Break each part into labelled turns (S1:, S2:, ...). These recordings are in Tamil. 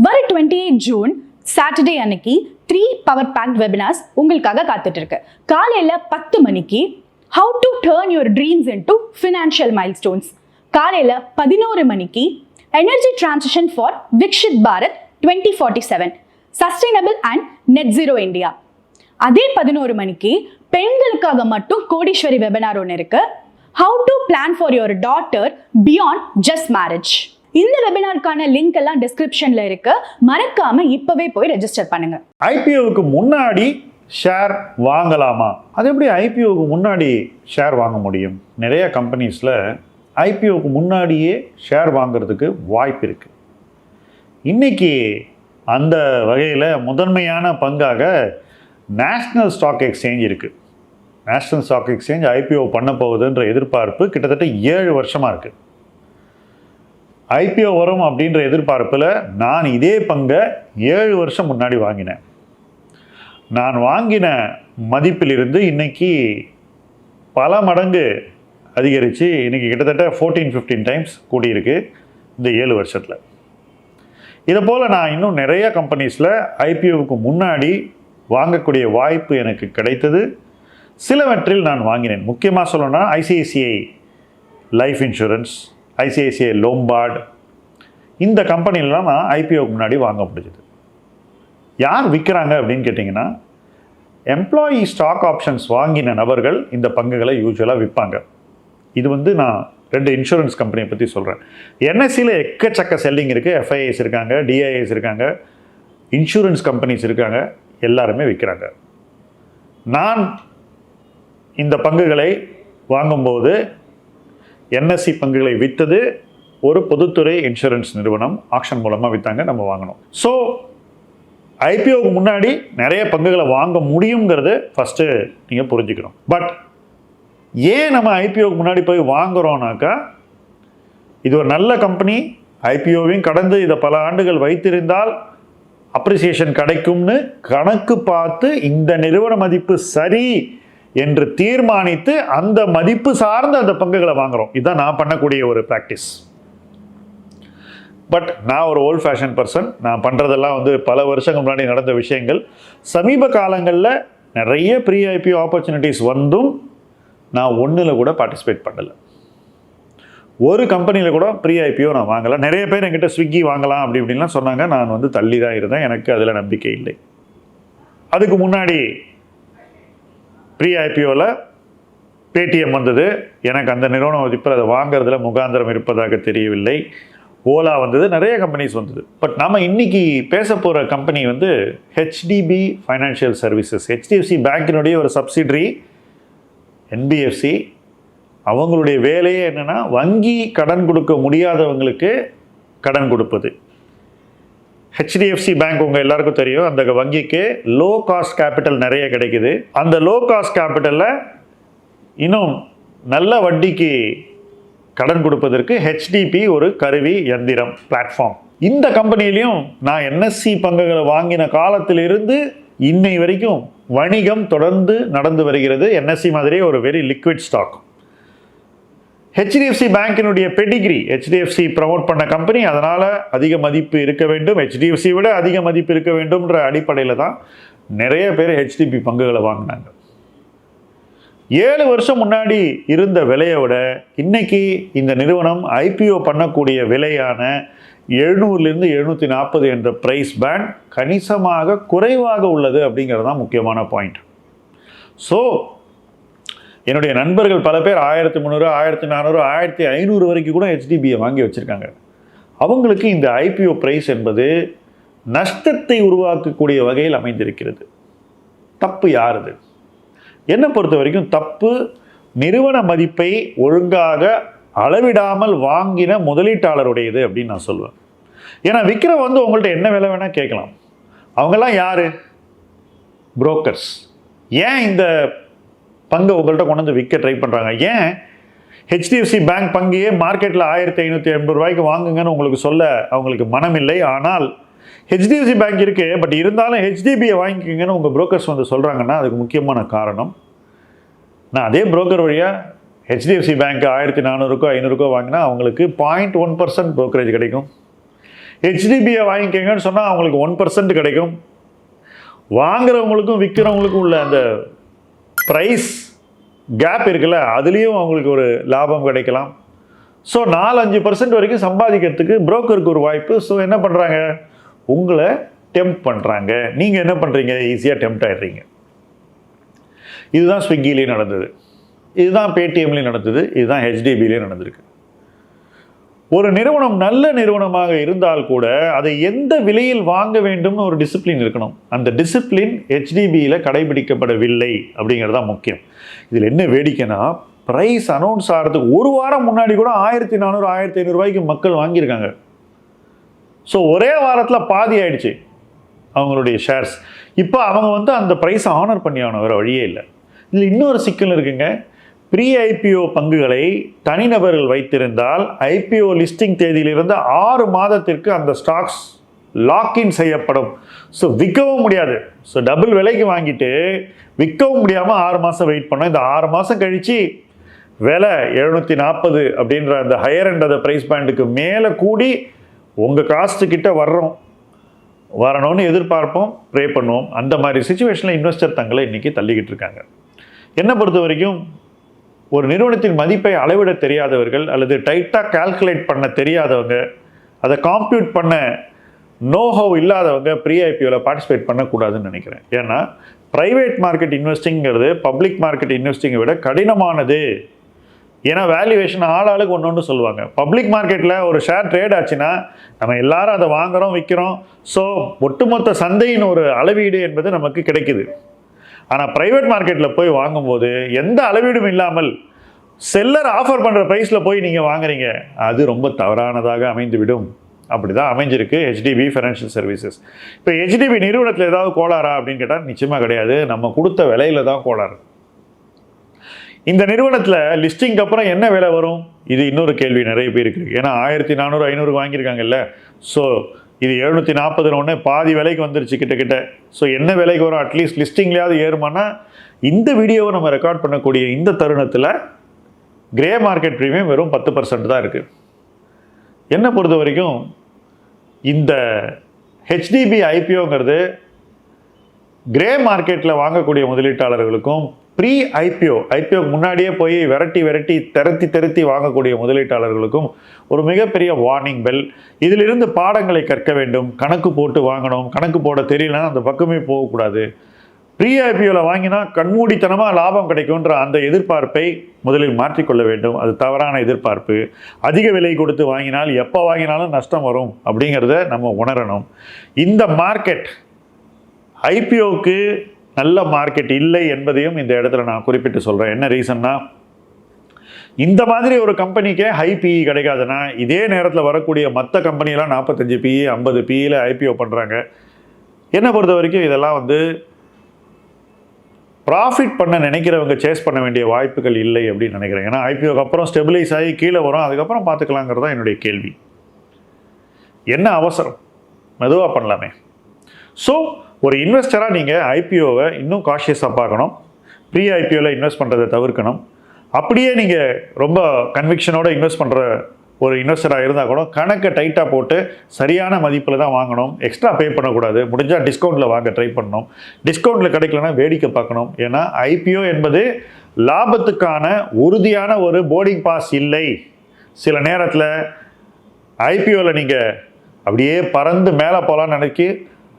S1: வர 28 ஜூன் சாட்டர்டே அன்னைக்கு 3 பவர் பேக்ட் வெபினார்ஸ் உங்களுக்காக காத்துட்டு இருக்கு. காலையில 10 மணிக்கு how to turn your dreams into financial milestones. காலையில 11 மணிக்கு energy transition for Vikshit Bharat 2047 sustainable and net zero India. அதே 11 மணிக்கு பெண்களுக்காக மட்டும் கோடீஸ்வரி வெபினார் ஒன்று இருக்கு. how to plan for your daughter beyond just marriage. இந்த வெபினாருக்கான லிங்க் எல்லாம் டிஸ்கிரிப்ஷன்ல இருக்கு. மறக்காம இப்பவே போய் ரெஜிஸ்டர் பண்ணுங்க.
S2: ஐபிஓவுக்கு முன்னாடி ஷேர் வாங்கலாமா? அது எப்படி ஐபிஓவுக்கு முன்னாடி ஷேர் வாங்க முடியும்? நிறைய கம்பெனிஸில் ஐபிஓவுக்கு முன்னாடியே ஷேர் வாங்கிறதுக்கு வாய்ப்பு இருக்குது. இன்றைக்கி அந்த வகையில் முதன்மையான பங்காக நேஷ்னல் ஸ்டாக் எக்ஸ்சேஞ்ச் இருக்குது. நேஷ்னல் ஸ்டாக் எக்ஸ்சேஞ்ச் ஐபிஓ பண்ண போகுதுன்ற எதிர்பார்ப்பு கிட்டத்தட்ட 7 வருஷமாக இருக்குது. ஐபிஓ வரும் அப்படின்ற எதிர்பார்ப்பில் நான் இதே பங்கை 7 வருஷம் முன்னாடி வாங்கினேன். நான் வாங்கின மதிப்பிலிருந்து இன்றைக்கி பல மடங்கு அதிகரித்து இன்றைக்கி கிட்டத்தட்ட 14-15 டைம்ஸ் கூடியிருக்கு இந்த 7 வருஷத்தில். இதை போல் நான் இன்னும் நிறைய கம்பெனிஸில் ஐபிஓவுக்கு முன்னாடி வாங்கக்கூடிய வாய்ப்பு எனக்கு கிடைத்தது. சிலவற்றில் நான் வாங்கினேன். முக்கியமாக சொல்லணும்னா ஐசிஐசிஐ லைஃப் இன்சூரன்ஸ், ஐசிஐசிஐ லோம்பார்டு, இந்த கம்பெனிலலாம் நான் ஐபிஓக்கு முன்னாடி வாங்க முடிஞ்சது. யார் விற்கிறாங்க அப்படின்னு கேட்டிங்கன்னா, எம்ப்ளாயி ஸ்டாக் ஆப்ஷன்ஸ் வாங்கின நபர்கள் இந்த பங்குகளை யூஸ்வலாக விற்பாங்க. இது நான் 2 இன்சூரன்ஸ் கம்பெனியை பற்றி சொல்கிறேன். என்எஸ்சியில் எக்கச்சக்க செல்லிங் இருக்குது. எஃப்ஐஐஸ் இருக்காங்க, டிஐஏஸ் இருக்காங்க, இன்சூரன்ஸ் கம்பெனிஸ் இருக்காங்க, எல்லாருமே விற்கிறாங்க. நான் இந்த பங்குகளை வாங்கும்போது என்எஸ்சி பங்குகளை விற்றது ஒரு பொதுத்துறை இன்சூரன்ஸ் நிறுவனம். ஆக்ஷன் மூலமாக விற்றாங்க, நம்ம வாங்கினோம். ஸோ ஐபிஓக்கு முன்னாடி நிறைய பங்குகளை வாங்க முடியுங்கிறது ஃபஸ்ட்டு நீங்கள் புரிஞ்சுக்கணும். பட் ஏன் நம்ம ஐபிஓக்கு முன்னாடி போய் வாங்குகிறோம்னாக்கா, இது ஒரு நல்ல கம்பெனி, ஐபிஓவையும் கடந்து இதை பல ஆண்டுகள் வைத்திருந்தால் அப்ரிசியேஷன் கிடைக்கும்னு கணக்கு பார்த்து இந்த நிறுவன மதிப்பு சரி என்று தீர்மானித்து அந்த மதிப்பு சார்ந்த அந்த பங்குகளை வாங்குகிறோம். இதுதான் நான் பண்ணக்கூடிய ஒரு ப்ராக்டிஸ். பட் நான் ஒரு ஓல்ட் ஃபேஷன் பர்சன். நான் பண்ணுறதெல்லாம் பல வருஷங்கள் முன்னாடி நடந்த விஷயங்கள். சமீப காலங்களில் நிறைய ப்ரீ ஐபிஓ ஆப்பர்ச்சுனிட்டிஸ் வந்தும் நான் ஒன்றில் கூட பார்ட்டிசிபேட் பண்ணலை. ஒரு கம்பெனியில் கூட ப்ரீ ஐபிஓ நான் வாங்கலை. நிறைய பேர் என்கிட்ட ஸ்விக்கி வாங்கலாம் அப்படி இப்படின்லாம் சொன்னாங்க. நான் தள்ளி தான் இருந்தேன். எனக்கு அதில் நம்பிக்கை இல்லை. அதுக்கு முன்னாடி ப்ரீ ஐபிஓவில் பேடிஎம் வந்தது. எனக்கு அந்த நிறுவனம் மதிப்பில் அதை வாங்கிறதுல முகாந்திரம் இருப்பதாக தெரியவில்லை. ஓலா வந்தது, நிறைய கம்பெனிஸ் வந்தது. பட் நம்ம இன்றைக்கி பேச போகிற company HDB financial services. HDFC பேங்கினுடைய ஒரு சப்சிடரி என்பிஎஃப்சி. அவங்களுடைய வேலையே என்னென்னா, வங்கி கடன் கொடுக்க முடியாதவங்களுக்கு கடன் கொடுப்பது. ஹெச்டிஎஃப்சி பேங்க் உங்கள் எல்லாருக்கும் தெரியும். அந்த வங்கிக்கு லோ காஸ்ட் கேபிட்டல் நிறைய கிடைக்குது. அந்த லோ காஸ்ட் கேபிட்டலில் இன்னும் நல்ல வட்டிக்கு கடன் கொடுப்பதற்கு ஹெச்டிபி ஒரு கருவி, யந்திரம், பிளாட்ஃபார்ம். இந்த கம்பெனிலையும் நான் என்எஸ்சி பங்குகளை வாங்கின காலத்திலிருந்து இன்னை வரைக்கும் வணிகம் தொடர்ந்து நடந்து வருகிறது. என்எஸ்சி மாதிரியே ஒரு வெரி லிக்விட் ஸ்டாக். ஹெச்டிஎஃப்சி பேங்கினுடைய பெடிகிரி, ஹெச்டிஎஃப்சி ப்ரமோட் பண்ண கம்பெனி, அதனால் அதிக மதிப்பு இருக்க வேண்டும், ஹெச்டிஎஃப்சி விட அதிக மதிப்பு இருக்க வேண்டும்ன்ற அடிப்படையில் தான் நிறைய பேர் ஹெச்டிபி பங்குகளை வாங்கினாங்க. 7 வருஷம் முன்னாடி இருந்த விலையை விட இன்னைக்கு இந்த நிறுவனம் ஐபிஓ பண்ணக்கூடிய விலையான 700லேருந்து 740 என்ற ப்ரைஸ் பேண்ட் கணிசமாக குறைவாக உள்ளது அப்படிங்கிறது தான் முக்கியமான பாயிண்ட். ஸோ என்னுடைய நண்பர்கள் பல பேர் 1300, 1400, 1500 வரைக்கும் கூட ஹெச்டிபியை வாங்கி வச்சுருக்காங்க. அவங்களுக்கு இந்த ஐபிஓ ப்ரைஸ் என்பது நஷ்டத்தை உருவாக்கக்கூடிய வகையில் அமைந்திருக்கிறது. தப்பு யாருது? என்னை பொறுத்த வரைக்கும் தப்பு நிறுவன மதிப்பை ஒழுங்காக அளவிடாமல் வாங்கின முதலீட்டாளருடையது அப்படின்னு நான் சொல்லுவேன். ஏன்னா விற்கிற உங்கள்கிட்ட என்ன விலை வேணால் கேட்கலாம். அவங்கெல்லாம் யார்? புரோக்கர்ஸ். ஏன் இந்த பங்கை உங்கள்கிட்ட கொண்டு வந்து விற்க ட்ரை பண்ணுறாங்க? ஏன் ஹெச்டிஎஃப்சி பேங்க் பங்கையே மார்க்கெட்டில் 1580 ரூபாய்க்கு வாங்குங்கன்னு உங்களுக்கு சொல்ல அவங்களுக்கு மனம் இல்லை. ஆனால் ஹெச்டிஎஃப்சி பேங்க் இருக்குது, பட் இருந்தாலும் ஹெச்டிபியை வாங்கிக்கோங்கன்னு உங்கள் புரோக்கர்ஸ் சொல்கிறாங்கன்னா அதுக்கு முக்கியமான காரணம், நான் அதே புரோக்கர் வழியாக ஹெச்டிஎஃப்சி பேங்க் 1400 500 வாங்கினா அவங்களுக்கு 0.1% ப்ரோக்கரேஜ் கிடைக்கும். ஹெச்டிபியை வாங்கிக்கங்கன்னு சொன்னால் அவங்களுக்கு 1% கிடைக்கும். வாங்குறவங்களுக்கும் விற்கிறவங்களுக்கும் உள்ள அந்த ப்ரைஸ் கேப் இருக்குல்ல, அதுலேயும் அவங்களுக்கு ஒரு லாபம் கிடைக்கலாம். ஸோ 4-5% வரைக்கும் சம்பாதிக்கிறதுக்கு புரோக்கருக்கு ஒரு வாய்ப்பு. ஸோ என்ன பண்ணுறாங்க, உங்களை டெம்ப்ட் பண்ணுறாங்க. நீங்கள் என்ன பண்ணுறீங்க, ஈஸியாக டெம்ப்ட் ஆகிடுறீங்க. இதுதான் ஸ்விக்கிலேயும் நடந்தது, இதுதான் பேடிஎம்லேயும் நடந்தது, இதுதான் ஹெச்டிபிலேயும் நடந்திருக்கு. ஒரு நிறுவனம் நல்ல நிறுவனமாக இருந்தால் கூட அதை எந்த விலையில் வாங்க வேண்டும்னு ஒரு டிசிப்ளின் இருக்கணும். அந்த டிசிப்ளின் ஹெச்டிபியில் கடைபிடிக்கப்படவில்லை அப்படிங்கிறது தான் முக்கியம். இதில் என்ன வேடிக்கைன்னா, ப்ரைஸ் அனௌன்ஸ் ஆகிறதுக்கு ஒரு வாரம் முன்னாடி கூட 1400-1500 ரூபாய்க்கு மக்கள் வாங்கியிருக்காங்க. ஸோ ஒரே வாரத்தில் பாதி ஆயிடுச்சு அவங்களுடைய ஷேர்ஸ். இப்போ அவங்க அந்த ப்ரைஸை ஆனர் பண்ணி ஆகணும், வேறு வழியே இல்லை. இதில் இன்னொரு சிக்கல் இருக்குங்க. ப்ரீ ஐபிஓ பங்குகளை தனிநபர்கள் வைத்திருந்தால் ஐபிஓ லிஸ்டிங் தேதியிலிருந்து 6 மாதத்திற்கு அந்த ஸ்டாக்ஸ் லாக்இன் செய்யப்படும். ஸோ விற்கவும் முடியாது. ஸோ டபுள் விலைக்கு வாங்கிட்டு விற்கவும் முடியாமல் 6 மாதம் வெயிட் பண்ணோம். இந்த 6 மாதம் கழித்து விலை 740 அப்படின்ற அந்த ஹையர் அண்ட் அந்த ப்ரைஸ் பாயிண்ட்டுக்கு மேலே கூடி உங்கள் காஸ்ட்டுக்கிட்ட வரணும்னு எதிர்பார்ப்போம், ப்ரே பண்ணுவோம். அந்த மாதிரி சுச்சுவேஷனில் இன்வெஸ்டர் தங்களை இன்றைக்கி தள்ளிக்கிட்டு இருக்காங்க. என்னை பொறுத்த வரைக்கும் ஒரு நிறுவனத்தின் மதிப்பை அளவிட தெரியாதவர்கள் அல்லது டைட்டாக கால்குலேட் பண்ண தெரியாதவங்க, அதை காம்ப்யூட் பண்ண நோஹவ் இல்லாதவங்க ப்ரீ ஐபிஓவில் பார்ட்டிசிபேட் பண்ணக்கூடாதுன்னு நினைக்கிறேன். ஏன்னா ப்ரைவேட் மார்க்கெட் இன்வெஸ்டிங்கிறது பப்ளிக் மார்க்கெட் இன்வெஸ்டிங்கை விட கடினமானது. ஏன்னா வேல்யூவேஷன் ஆளாளுக்கு ஒன்று சொல்லுவாங்க. பப்ளிக் மார்க்கெட்டில் ஒரு ஷேர் ட்ரேட் ஆச்சுன்னா நம்ம எல்லாரும் அதை வாங்குகிறோம், விற்கிறோம். ஸோ ஒட்டுமொத்த சந்தையின் ஒரு அளவீடு என்பது நமக்கு கிடைக்குது. ஆனால் ப்ரைவேட் மார்க்கெட்டில் போய் வாங்கும்போது எந்த அளவீடும் இல்லாமல் செல்லர் ஆஃபர் பண்ணுற ப்ரைஸில் போய் நீங்கள் வாங்குறீங்க, அது ரொம்ப தவறானதாக அமைந்துவிடும். அப்படி தான் அமைஞ்சிருக்கு ஹெச்டிபி ஃபைனான்ஷியல் சர்வீசஸ். இப்போ ஹெச்டிபி நிறுவனத்தில் ஏதாவது கோளாறா அப்படின்னு கேட்டால் நிச்சயமாக கிடையாது. நம்ம கொடுத்த விலையில தான் கோளாறு. இந்த நிறுவனத்தில் லிஸ்டிங்க்கு அப்புறம் என்ன விலை வரும், இது இன்னொரு கேள்வி நிறைய பேருக்கு. ஏன்னா 1400-500 வாங்கியிருக்காங்கல்ல. ஸோ இது 740 பாதி விலைக்கு வந்துருச்சு கிட்டக்கிட்ட. ஸோ என்ன விலைக்கு வரும், அட்லீஸ்ட் லிஸ்டிங்லேயாவது ஏறுமானா. இந்த வீடியோவை நம்ம ரெக்கார்ட் பண்ணக்கூடிய இந்த தருணத்தில் கிரே மார்க்கெட் ப்ரீமியம் வெறும் 10% தான் இருக்குது. என்னை பொறுத்த வரைக்கும் இந்த ஹெச்டிபி ஐபிஓங்கிறது கிரே மார்க்கெட்டில் வாங்கக்கூடிய முதலீட்டாளர்களுக்கும் ப்ரீ ஐபிஓக்கு முன்னாடியே போய் விரட்டி திரத்தி வாங்கக்கூடிய முதலீட்டாளர்களுக்கும் ஒரு மிகப்பெரிய வார்னிங் பெல். இதிலிருந்து பாடங்களை கற்க வேண்டும். கணக்கு போட்டு வாங்கணும். கணக்கு போட தெரியலன்னா அந்த பக்கமே போகக்கூடாது. ப்ரீ ஐபிஓவில் வாங்கினா கண்மூடித்தனமாக லாபம் கிடைக்கும்ன்ற அந்த எதிர்பார்ப்பை முதலில் மாற்றிக்கொள்ள வேண்டும். அது தவறான எதிர்பார்ப்பு. அதிக விலை கொடுத்து வாங்கினால் எப்போ வாங்கினாலும் நஷ்டம் வரும் அப்படிங்கிறத நம்ம உணரணும். இந்த மார்க்கெட் ஐபிஓக்கு நல்ல மார்க்கெட் இல்லை என்பதையும் இந்த இடத்துல நான் குறிப்பிட்டு சொல்கிறேன். என்ன ரீசன்னா, இந்த மாதிரி ஒரு கம்பெனிக்கே ஹை பிஇ கிடைக்காதுன்னா இதே நேரத்தில் வரக்கூடிய மற்ற கம்பெனியெல்லாம் 45 பிஇ 50 பிஇயில் ஐபிஓ பண்ணுறாங்க. என்னை பொறுத்த வரைக்கும் இதெல்லாம் ப்ராஃபிட் பண்ண நினைக்கிறவங்க சேஸ் பண்ண வேண்டிய வாய்ப்புகள் இல்லை அப்படின்னு நினைக்கிறேன். ஏன்னா ஐபிஓக்கு அப்புறம் ஸ்டெபிலைஸ் ஆகி கீழே வரும், அதுக்கப்புறம் பார்த்துக்கலாங்கிறது தான் என்னுடைய கேள்வி. என்ன அவசரம், மெதுவாக பண்ணலாமே. ஸோ ஒரு இன்வெஸ்டராக நீங்கள் ஐபிஓவை இன்னும் காஷியஸாக பார்க்கணும். ப்ரீ ஐபிஓவில் இன்வெஸ்ட் பண்ணுறதை தவிர்க்கணும். அப்படியே நீங்கள் ரொம்ப கன்விக்ஷனோடு இன்வெஸ்ட் பண்ணுற ஒரு இன்வெஸ்டராக இருந்தால் கூட கணக்கை டைட்டாக போட்டு சரியான மதிப்பில் தான் வாங்கணும். எக்ஸ்ட்ரா பே பண்ணக்கூடாது. முடிஞ்சால் டிஸ்கவுண்ட்டில் வாங்க ட்ரை பண்ணணும். டிஸ்கவுண்ட்டில் கிடைக்கலன்னா வேடிக்கை பார்க்கணும். ஏன்னா ஐபிஓ என்பது லாபத்துக்கான உறுதியான ஒரு போர்டிங் பாஸ் இல்லை. சில நேரத்தில் ஐபிஓவில் நீங்கள் அப்படியே பறந்து மேலே போகலான்னு நினைக்கி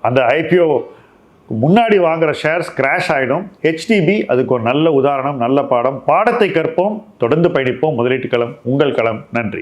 S2: அந்த ஐபிஓ முன்னாடி வாங்குகிற ஷேர்ஸ் கிராஷ் ஆகிடும். ஹெச்டிபி அதுக்கு ஒரு நல்ல உதாரணம், நல்ல பாடம். பாடத்தை கற்போம், தொடர்ந்து பயணிப்போம். முதலீட்டு களம் உங்கள் களம். நன்றி.